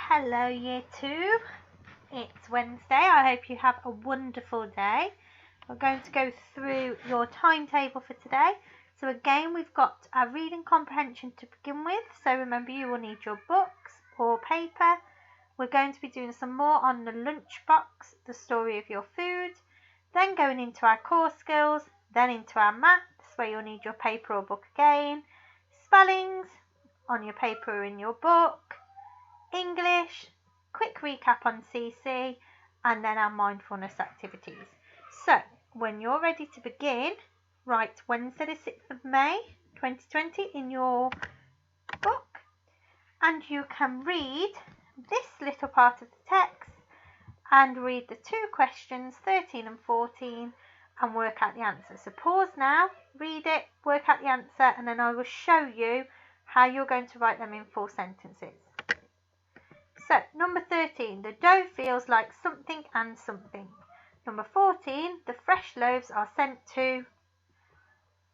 Hello Year 2, it's Wednesday. I hope you have a wonderful day. We're going to go through your timetable for today. So again, we've got our reading comprehension to begin with. So remember, you will need your books or paper. We're going to be doing some more on the lunchbox, the story of your food, then going into our core skills, then into our maths where you'll need your paper or book again, spellings on your paper or in your book, English, quick recap on CC, and then our mindfulness activities. So when you're ready to begin, write Wednesday the 6th of May 2020 in your book, and you can read this little part of the text and read the two questions 13 and 14 and work out the answer. So pause now, read it, work out the answer, and then I will show you how you're going to write them in full sentences. So, number 13, the dough feels like something and something. Number 14, the fresh loaves are sent to.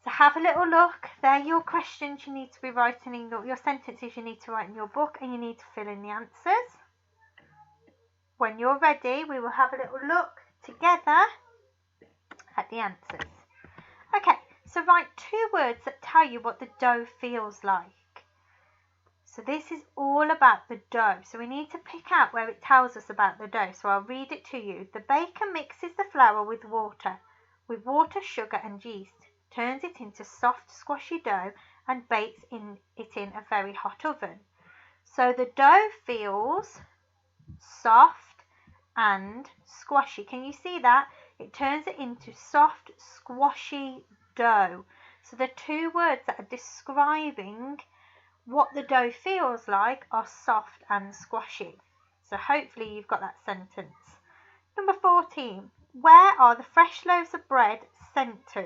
So have a little look. They're your questions you need to be writing in your sentences you need to write in your book, and you need to fill in the answers. When you're ready, we will have a little look together at the answers. Okay, so write two words that tell you what the dough feels like. So this is all about the dough. So we need to pick out where it tells us about the dough. So I'll read it to you. The baker mixes the flour with water, sugar and yeast, turns it into soft, squashy dough and bakes it in a very hot oven. So the dough feels soft and squashy. Can you see that? It turns it into soft, squashy dough. So the two words that are describing what the dough feels like are soft and squashy. So hopefully you've got that sentence. Number 14, where are the fresh loaves of bread sent to?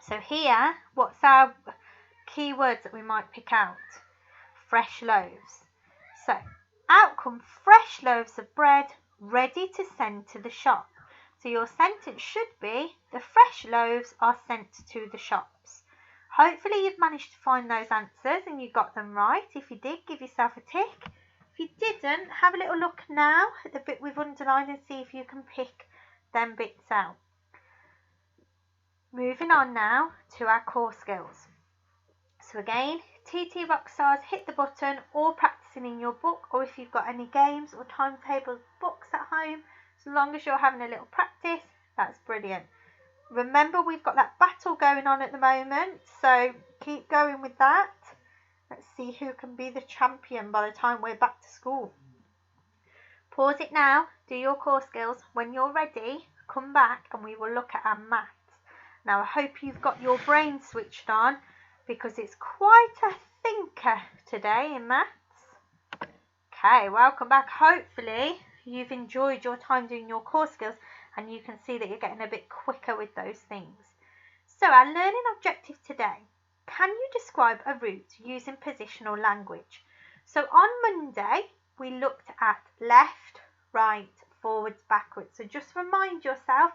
So here, what's our key words that we might pick out? Fresh loaves. So out come fresh loaves of bread ready to send to the shop. So your sentence should be, the fresh loaves are sent to the shops. Hopefully you've managed to find those answers and you got them right. If you did, give yourself a tick. If you didn't, have a little look now at the bit we've underlined and see if you can pick them bits out. Moving on now to our core skills. So again, TT Rockstars, hit the button or practicing in your book, or if you've got any games or timetable books at home, so long as you're having a little practice, that's brilliant. Remember, we've got that battle going on at the moment, so keep going with that. Let's see who can be the champion by the time we're back to school. Pause it now, do your core skills. When you're ready, come back and we will look at our maths. Now, I hope you've got your brain switched on because it's quite a thinker today in maths. Okay, welcome back. Hopefully, you've enjoyed your time doing your core skills and you can see that you're getting a bit quicker with those things. So our learning objective today, can you describe a route using positional language? So on Monday, we looked at left, right, forwards, backwards. So just remind yourself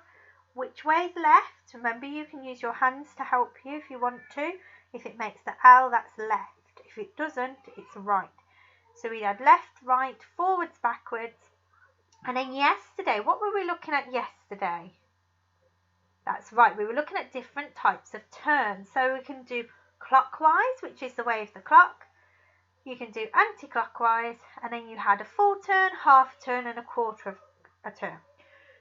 which way is left. Remember, you can use your hands to help you if you want to. If it makes the L, that's left. If it doesn't, it's right. So we had left, right, forwards, backwards. And then yesterday, what were we looking at yesterday? That's right, we were looking at different types of turns. So we can do clockwise, which is the way of the clock. You can do anti-clockwise, and then you had a full turn, half turn, and a quarter of a turn.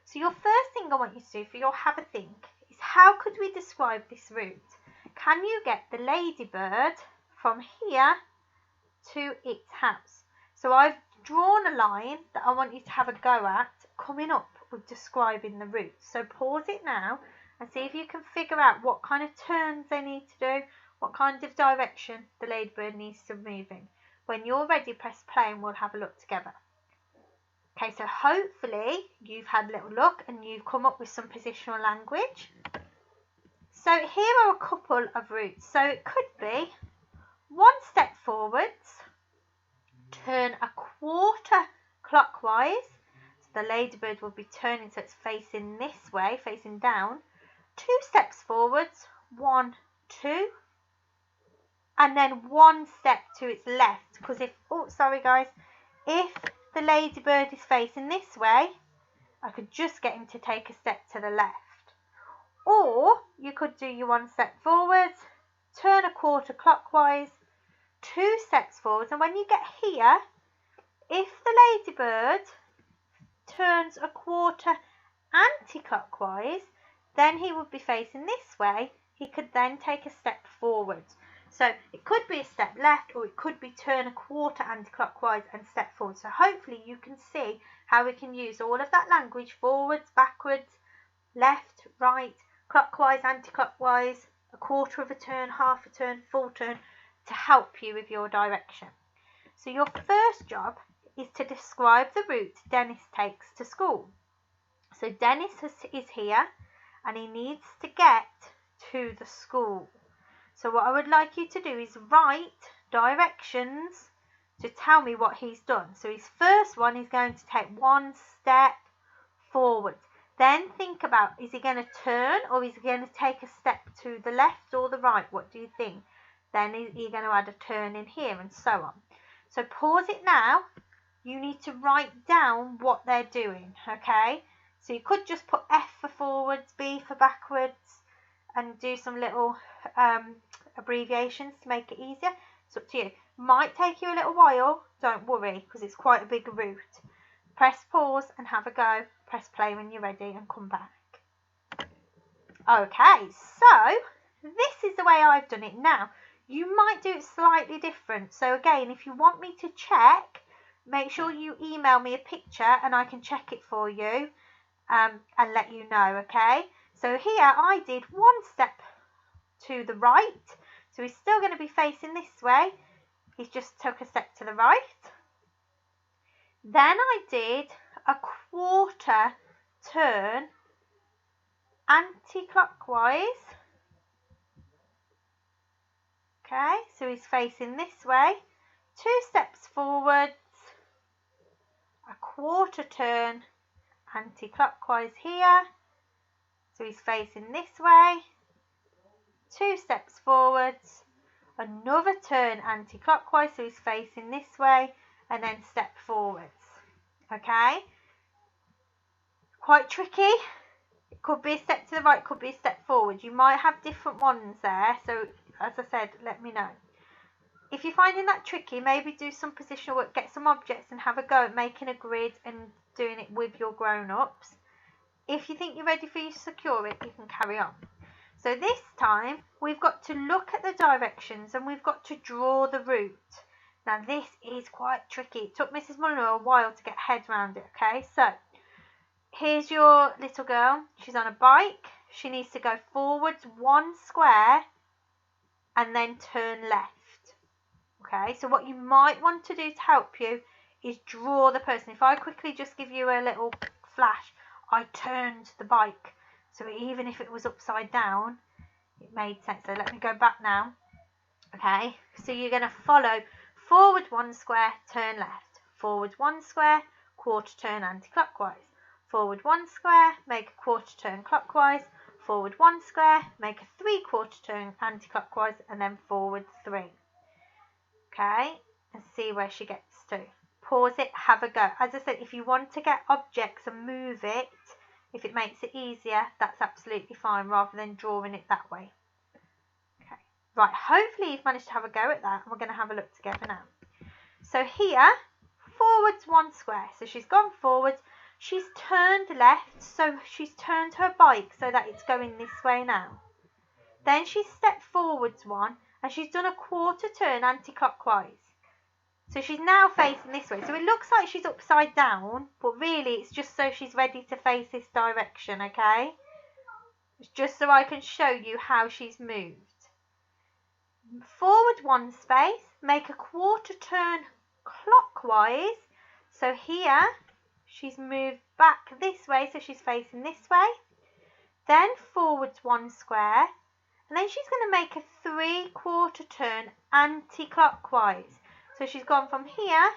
So your first thing I want you to do for your have a think is, how could we describe this route? Can you get the ladybird from here to its house? So I've drawn a line that I want you to have a go at coming up with describing the route. So pause it now and see if you can figure out what kind of turns they need to do, what kind of direction the ladybird needs to move in. When you're ready, press play and we'll have a look together. Okay, so hopefully you've had a little look and you've come up with some positional language. So here are a couple of routes. So it could be one step forwards, turn a quarter clockwise. So the ladybird will be turning so it's facing this way, facing down. 2 steps forwards, 1, 2. And then 1 step to its left. Because if, oh, sorry guys, If the ladybird is facing this way, I could just get him to take a step to the left. Or you could do your 1 step forwards, turn a quarter clockwise, 2 steps forwards, and when you get here, if the ladybird turns a quarter anti-clockwise, then he would be facing this way. He could then take a step forward. So it could be a step left, or it could be turn a quarter anti-clockwise and step forward. So hopefully you can see how we can use all of that language, forwards, backwards, left, right, clockwise, anti-clockwise, a quarter of a turn, half a turn, full turn, to help you with your direction. So your first job is to describe the route Dennis takes to school. So Dennis is here and he needs to get to the school. So what I would like you to do is write directions to tell me what he's done. So his first one is going to take 1 step forward. Then think about, is he going to turn or is he going to take a step to the left or the right? What do you think? Then you're going to add a turn in here and so on. So pause it now. You need to write down what they're doing, okay? So you could just put F for forwards, B for backwards, and do some little abbreviations to make it easier. It's up to you. Might take you a little while, don't worry, because it's quite a big route. Press pause and have a go. Press play when you're ready and come back. Okay, so this is the way I've done it now. You might do it slightly different. So again, if you want me to check, make sure you email me a picture and I can check it for you and let you know, okay? So here I did 1 step to the right. So he's still going to be facing this way. He's just took a step to the right. Then I did a quarter turn anti-clockwise. Okay, so he's facing this way. 2 steps forwards, a quarter turn anti-clockwise here. So he's facing this way. 2 steps forwards, another turn anti-clockwise, so he's facing this way, and then step forwards. Okay, quite tricky. It could be a step to the right, could be a step forward. You might have different ones there, so as I said, let me know. If you're finding that tricky, maybe do some positional work, get some objects and have a go at making a grid and doing it with your grown-ups. If you think you're ready for you to secure it, you can carry on. So this time, we've got to look at the directions and we've got to draw the route. Now this is quite tricky. It took Mrs. Mulliner a while to get her head around it, okay? So, here's your little girl. She's on a bike. She needs to go forwards 1 square and then turn left. Okay, so what you might want to do to help you is draw the person. If I quickly just give you a little flash, I turned the bike. So even if it was upside down, it made sense. So let me go back now. Okay, so you're going to follow forward 1 square, turn left. Forward 1 square, quarter turn anti-clockwise. Forward 1 square, make a quarter turn clockwise. Forward 1 square, make a 3/4 turn anti-clockwise, and then forward 3. Okay, and see where she gets to. Pause it, have a go. As I said, if you want to get objects and move it, if it makes it easier, that's absolutely fine, rather than drawing it that way. Okay, right, hopefully you've managed to have a go at that, and we're going to have a look together now. So here, forwards 1 square. So she's gone forwards. She's turned left, so she's turned her bike so that it's going this way now. Then she's stepped forwards 1, and she's done a quarter turn anti-clockwise. So she's now facing this way. So it looks like she's upside down, but really it's just so she's ready to face this direction, okay? It's just so I can show you how she's moved. Forward 1 space, make a quarter turn clockwise. So here, she's moved back this way, so she's facing this way. Then forwards 1 square, and then she's going to make a 3/4 turn anti-clockwise. So she's gone from here,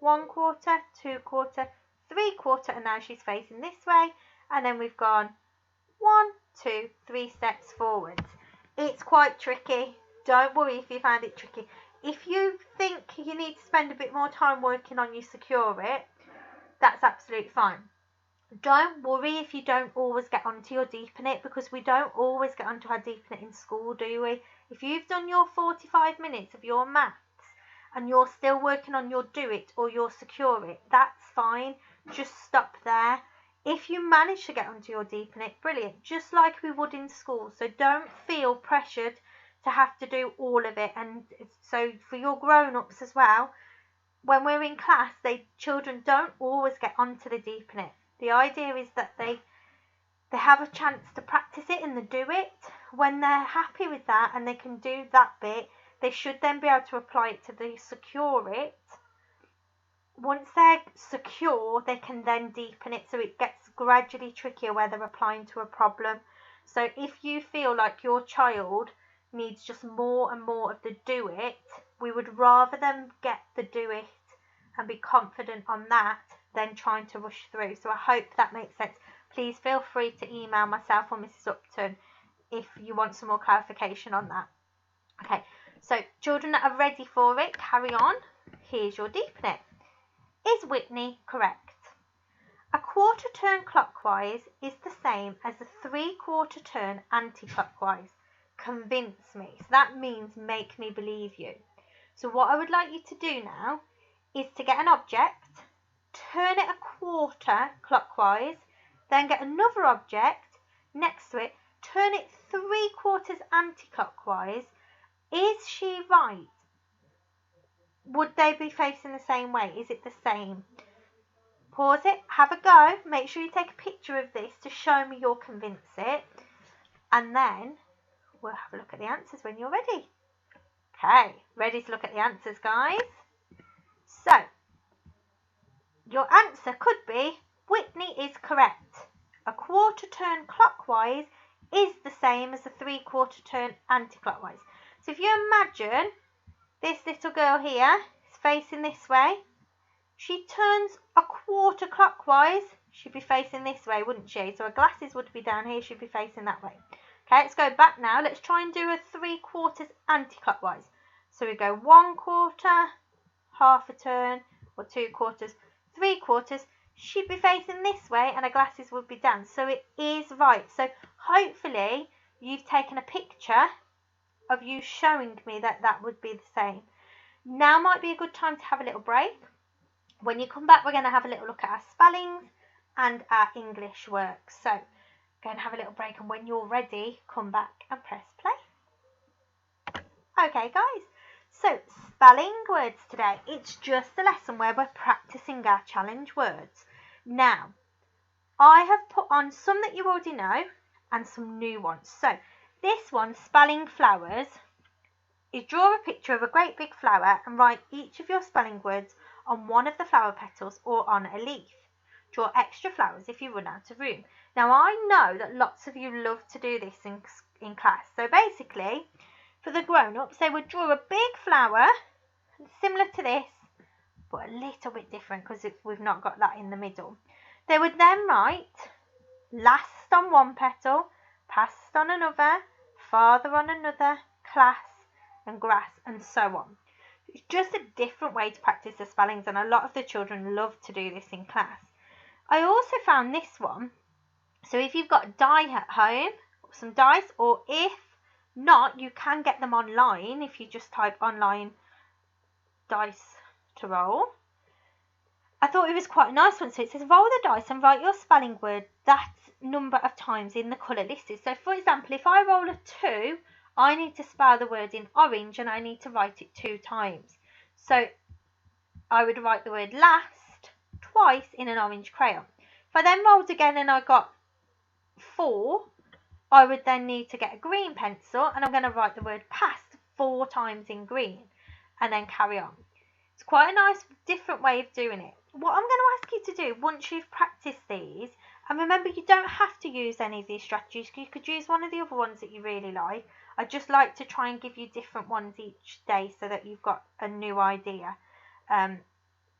1/4, 2/4, 3/4, and now she's facing this way. And then we've gone 1, 2, 3 steps forwards. It's quite tricky. Don't worry if you find it tricky. If you think you need to spend a bit more time working on your secure it, that's absolutely fine. Don't worry if you don't always get onto your deepen it, because we don't always get onto our deepen it in school, do we? If you've done your 45 minutes of your maths and you're still working on your do it or your secure it, that's fine. Just stop there. If you manage to get onto your deepen it, brilliant, just like we would in school. So don't feel pressured to have to do all of it. And so for your grown-ups as well, when we're in class, children don't always get onto the deepen it. The idea is that they have a chance to practice it and they do it. When they're happy with that and they can do that bit, they should then be able to apply it to the secure it. Once they're secure, they can then deepen it, so it gets gradually trickier where they're applying to a problem. So if you feel like your child needs just more and more of the do it, we would rather them get the do it and be confident on that than trying to rush through. So I hope that makes sense. Please feel free to email myself or Mrs. Upton if you want some more clarification on that. Okay, so children that are ready for it, carry on. Here's your deepen it. Is Whitney correct? A quarter turn clockwise is the same as a 3/4 turn anti-clockwise. Convince me. So that means make me believe you. So what I would like you to do now is to get an object, turn it a quarter clockwise, then get another object next to it, turn it 3/4 anti-clockwise. Is she right? Would they be facing the same way? Is it the same? Pause it, have a go, make sure you take a picture of this to show me you'll convince it, and then we'll have a look at the answers when you're ready. Okay, ready to look at the answers, guys? So, your answer could be Whitney is correct. A quarter turn clockwise is the same as a 3/4 turn anti-clockwise. So if you imagine this little girl here is facing this way, she turns a quarter clockwise, she'd be facing this way, wouldn't she? So her glasses would be down here, she'd be facing that way. Okay, let's go back now. Let's try and do a 3/4 anti-clockwise. So we go 1/4, half a turn, or 2/4, 3/4. She'd be facing this way and her glasses would be down. So it is right. So hopefully you've taken a picture of you showing me that that would be the same. Now might be a good time to have a little break. When you come back, we're going to have a little look at our spellings and our English work. So go and have a little break, and when you're ready, come back and press play. Okay, guys. So spelling words today. It's just a lesson where we're practicing our challenge words. Now, I have put on some that you already know and some new ones. So this one, spelling flowers, is draw a picture of a great big flower and write each of your spelling words on one of the flower petals or on a leaf. Draw extra flowers if you run out of room. Now I know that lots of you love to do this in class. So basically, for the grown-ups, they would draw a big flower similar to this, but a little bit different because we've not got that in the middle. They would then write last on one petal, past on another, farther on another, class and grass, and so on. It's just a different way to practice the spellings, and a lot of the children love to do this in class. I also found this one. So if you've got a die at home, some dice, or if not, you can get them online if you just type online dice to roll. I thought it was quite a nice one. So it says roll the dice and write your spelling word that number of times in the colour listed. So for example, if I roll a 2, I need to spell the word in orange and I need to write it 2 times. So I would write the word last twice in an orange crayon. If I then rolled again and I got 4, I would then need to get a green pencil and I'm going to write the word past 4 times in green and then carry on. It's quite a nice different way of doing it. What I'm going to ask you to do once you've practiced these, and remember you don't have to use any of these strategies, you could use one of the other ones that you really like. I just like to try and give you different ones each day so that you've got a new idea,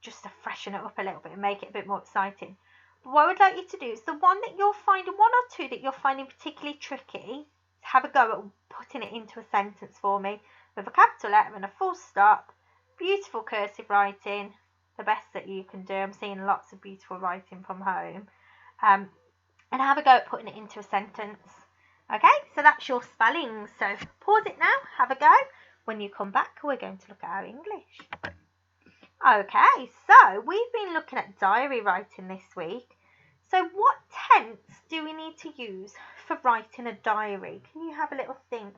just to freshen it up a little bit and make it a bit more exciting. But what I would like you to do is the one that you're finding, 1 or 2 that you're finding particularly tricky, have a go at putting it into a sentence for me. with a capital letter and a full stop, beautiful cursive writing, the best that you can do. I'm seeing lots of beautiful writing from home. And have a go at putting it into a sentence. Okay, so that's your spelling. So pause it now, have a go. When you come back, we're going to look at our English. Okay, so we've been looking at diary writing this week. So what tense do we need to use for writing a diary? Can you have a little think?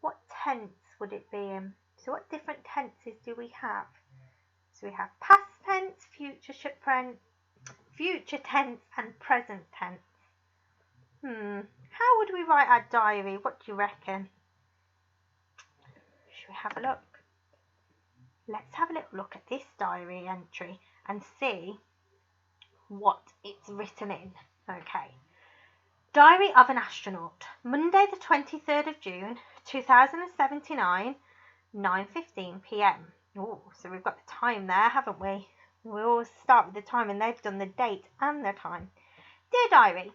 What tense would it be in? So what different tenses do we have? So we have past tense, future tense and present tense. How would we write our diary? What do you reckon? Should we have a look? Let's have a little look at this diary entry and see what it's written in. Okay. Diary of an astronaut. Monday the 23rd of June 2079, 9:15 p.m. Oh, so we've got the time there, haven't we? We always start with the time and they've done the date and the time. Dear Diary,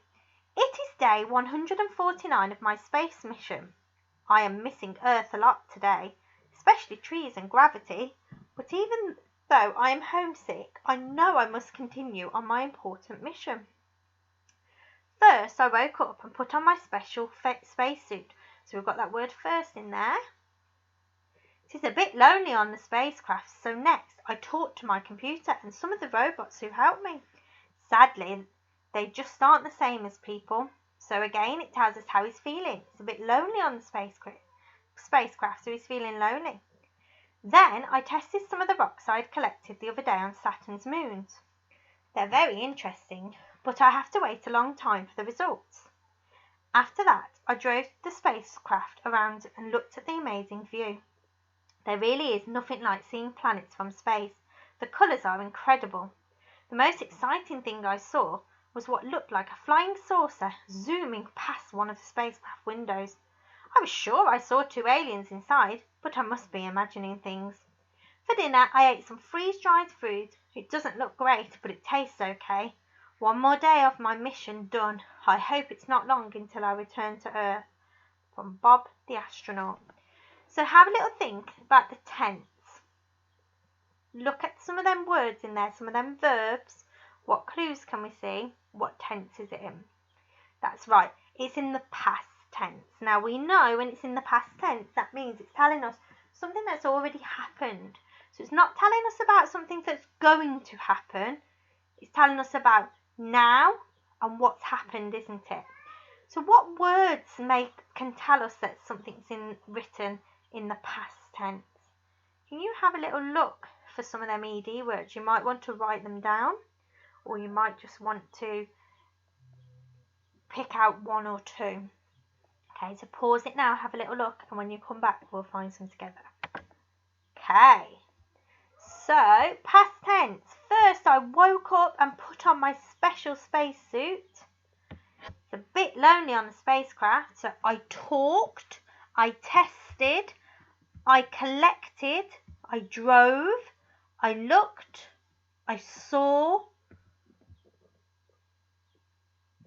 it is day 149 of my space mission. I am missing Earth a lot today, especially trees and gravity, but even though I am homesick, I know I must continue on my important mission. First, I woke up and put on my special spacesuit. So we've got that word first in there. It is a bit lonely on the spacecraft, so next I talked to my computer and some of the robots who helped me. Sadly, they just aren't the same as people. So again, it tells us how he's feeling. It's a bit lonely on the spacecraft, so he's feeling lonely. Then I tested some of the rocks I had collected the other day on Saturn's moons. They're very interesting, but I have to wait a long time for the results. After that, I drove the spacecraft around and looked at the amazing view. There really is nothing like seeing planets from space. The colours are incredible. The most exciting thing I saw was what looked like a flying saucer zooming past one of the spacecraft windows. I was sure I saw two aliens inside, but I must be imagining things. For dinner, I ate some freeze-dried food. It doesn't look great, but it tastes okay. One more day of my mission done. I hope it's not long until I return to Earth. From Bob the astronaut. So have a little think about the tense. Look at some of them words in there, some of them verbs. What clues can we see? What tense is it in? That's right, it's in the past tense. Now we know when it's in the past tense, that means it's telling us something that's already happened. So it's not telling us about something that's going to happen. It's telling us about now and what's happened, isn't it? So what words can tell us that something's written in the past tense? Can you have a little look for some of them ED words? You might want to write them down, or you might just want to pick out one or two. Okay, so pause it now, have a little look, and when you come back, we'll find some together. Okay, so past tense. First, I woke up and put on my special spacesuit. It's a bit lonely on the spacecraft, so I talked, I tested, I collected, I drove, I looked, I saw,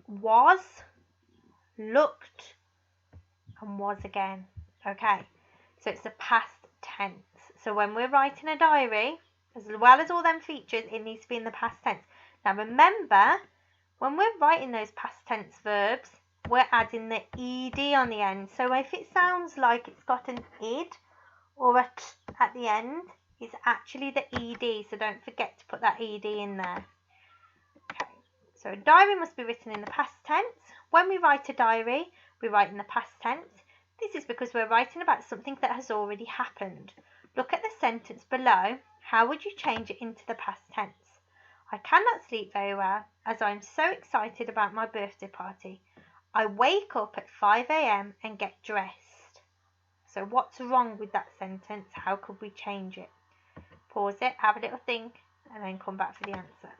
was, looked, and was again. Okay, so it's the past tense. So when we're writing a diary, as well as all them features, it needs to be in the past tense. Now remember, when we're writing those past tense verbs, we're adding the ed on the end. So if it sounds like it's got an id or a t at the end, it's actually the ed. So don't forget to put that ed in there. Okay. So a diary must be written in the past tense. When we write a diary, we write in the past tense. This is because we're writing about something that has already happened. Look at the sentence below. How would you change it into the past tense? I cannot sleep very well as I am so excited about my birthday party. I wake up at 5 a.m. and get dressed. So what's wrong with that sentence? How could we change it? Pause it, have a little think, and then come back for the answer.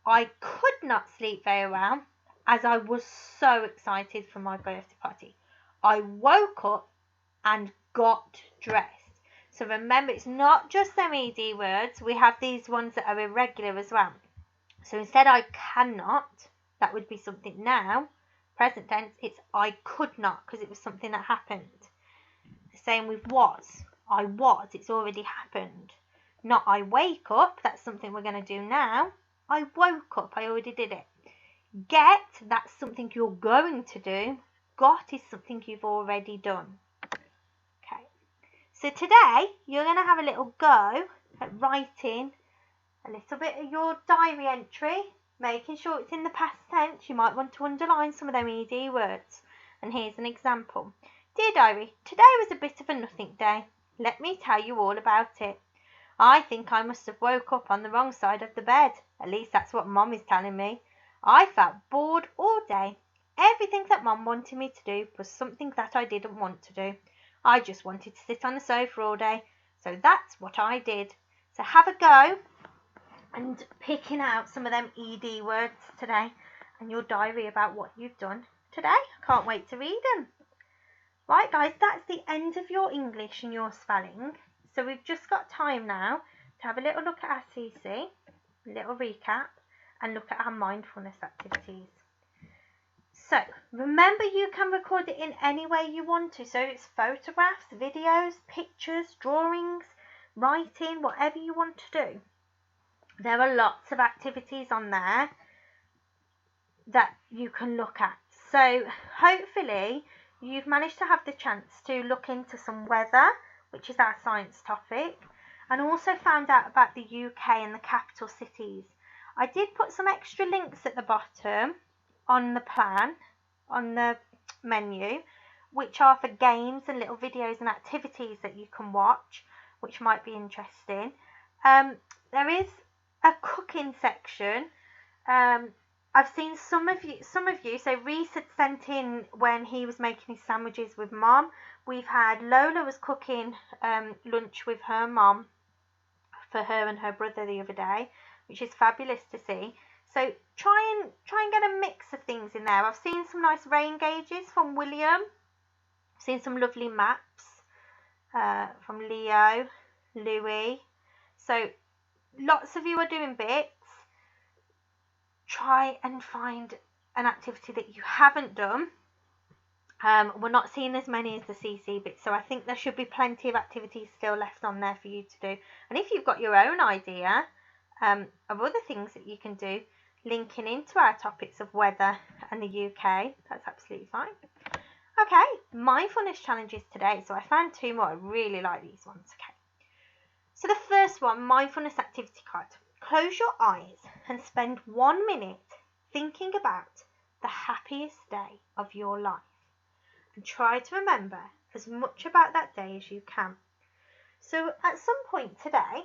I could not sleep very well as I was so excited for my birthday party. I woke up and got dressed. So remember, it's not just them ed words. We have these ones that are irregular as well. So instead I cannot, that would be something now. Present tense, it's I could not because it was something that happened. The same with was. I was, it's already happened. Not I wake up, that's something we're going to do now. I woke up, I already did it. Get, that's something you're going to do. Got is something you've already done. Okay, so today you're going to have a little go at writing a little bit of your diary entry, making sure it's in the past tense. You might want to underline some of them ED words. And here's an example. Dear diary, today was a bit of a nothing day. Let me tell you all about it. I think I must have woke up on the wrong side of the bed. At least that's what Mom is telling me. I felt bored all day. Everything that Mom wanted me to do was something that I didn't want to do. I just wanted to sit on the sofa all day. So that's what I did. So have a go and picking out some of them ED words today and your diary about what you've done today. I can't wait to read them. Right guys, that's the end of your English and your spelling. So we've just got time now to have a little look at our CC, a little recap, and look at our mindfulness activities. So remember, you can record it in any way you want to. So it's photographs, videos, pictures, drawings, writing, whatever you want to do. There are lots of activities on there that you can look at. So hopefully you've managed to have the chance to look into some weather, which is our science topic, and also found out about the UK and the capital cities. I did put some extra links at the bottom on the plan, on the menu, which are for games and little videos and activities that you can watch, which might be interesting. There is a cooking section. I've seen some of you, so Reese had sent in when he was making his sandwiches with Mom. We've had Lola was cooking lunch with her mom for her and her brother the other day, which is fabulous to see. So try and get a mix of things in there. I've seen some nice rain gauges from William. I've seen some lovely maps from Leo, Louis. So lots of you are doing bits. Try and find an activity that you haven't done. We're not seeing as many as the CC bits, so I think there should be plenty of activities still left on there for you to do. And if you've got your own idea of other things that you can do, linking into our topics of weather and the UK, that's absolutely fine. Okay, mindfulness challenges today. So I found 2 more. I really like these ones. Okay. So the first one, mindfulness activity card. Close your eyes and spend 1 minute thinking about the happiest day of your life. And try to remember as much about that day as you can. So at some point today,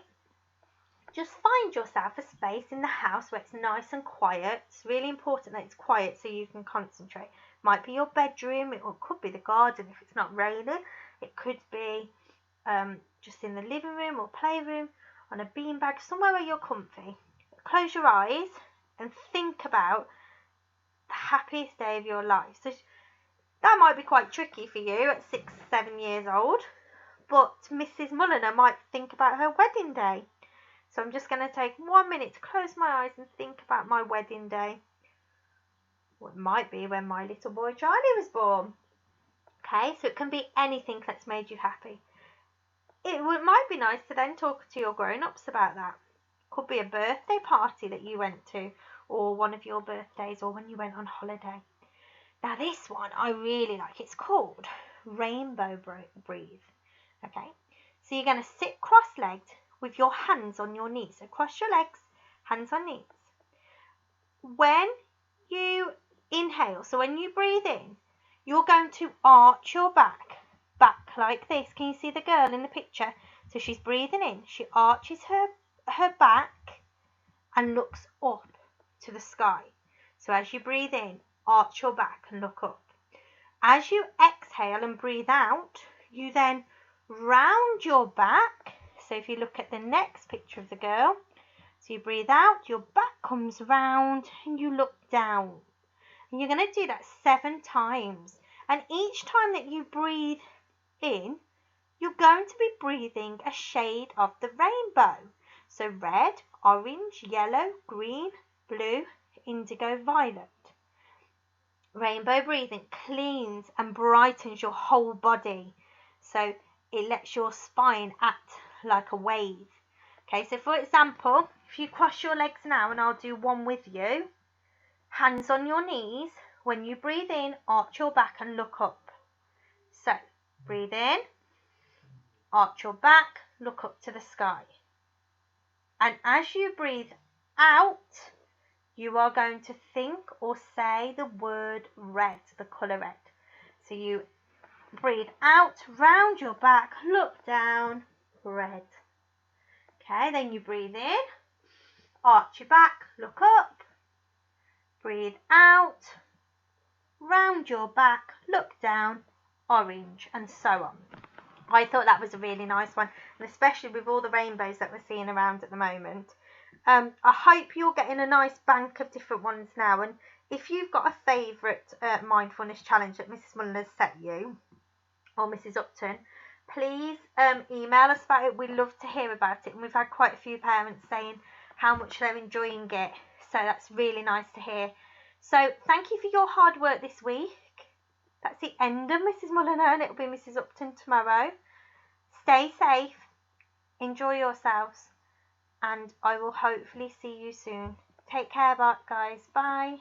just find yourself a space in the house where it's nice and quiet. It's really important that it's quiet so you can concentrate. Might be your bedroom, it could be the garden if it's not raining. It could be just in the living room or playroom, on a beanbag, somewhere where you're comfy. Close your eyes and think about the happiest day of your life. So that might be quite tricky for you at 6, 7 years old, but Mrs. Mulliner might think about her wedding day. So I'm just going to take 1 minute to close my eyes and think about my wedding day. Well, it might be when my little boy Charlie was born. Okay, so it can be anything that's made you happy. It might be nice to then talk to your grown-ups about that. Could be a birthday party that you went to, or one of your birthdays, or when you went on holiday. Now this one I really like. It's called Rainbow Breathe. Okay, so you're going to sit cross-legged with your hands on your knees. So cross your legs, hands on knees. When you inhale, so when you breathe in, you're going to arch your back like this. Can you see the girl in the picture? So she's breathing in, she arches her back and looks up to the sky. So as you breathe in, arch your back and look up. As you exhale and breathe out, you then round your back. So if you look at the next picture of the girl, so you breathe out, your back comes round and you look down. And you're going to do that 7 times. And each time that you breathe in, you're going to be breathing a shade of the rainbow. So red, orange, yellow, green, blue, indigo, violet. Rainbow breathing cleans and brightens your whole body. So it lets your spine act like a wave. Okay, so for example, if you cross your legs now, and I'll do one with you, hands on your knees. When you breathe in, arch your back and look up. So breathe in, arch your back, look up to the sky. And as you breathe out, you are going to think or say the word red, the colour red. So you breathe out, round your back, look down, red. Okay, then you breathe in, arch your back, look up, breathe out, round your back, look down, orange, and so on. I thought that was a really nice one, and especially with all the rainbows that we're seeing around at the moment. I hope you're getting a nice bank of different ones now, and if you've got a favourite mindfulness challenge that Mrs. Mullen has set you, or Mrs. Upton, please email us about it. We'd love to hear about it, and we've had quite a few parents saying how much they're enjoying it, so that's really nice to hear. So thank you for your hard work this week. That's the end of Mrs. Mullen, and it'll be Mrs. Upton tomorrow. Stay safe, enjoy yourselves, and I will hopefully see you soon. Take care, guys. Bye.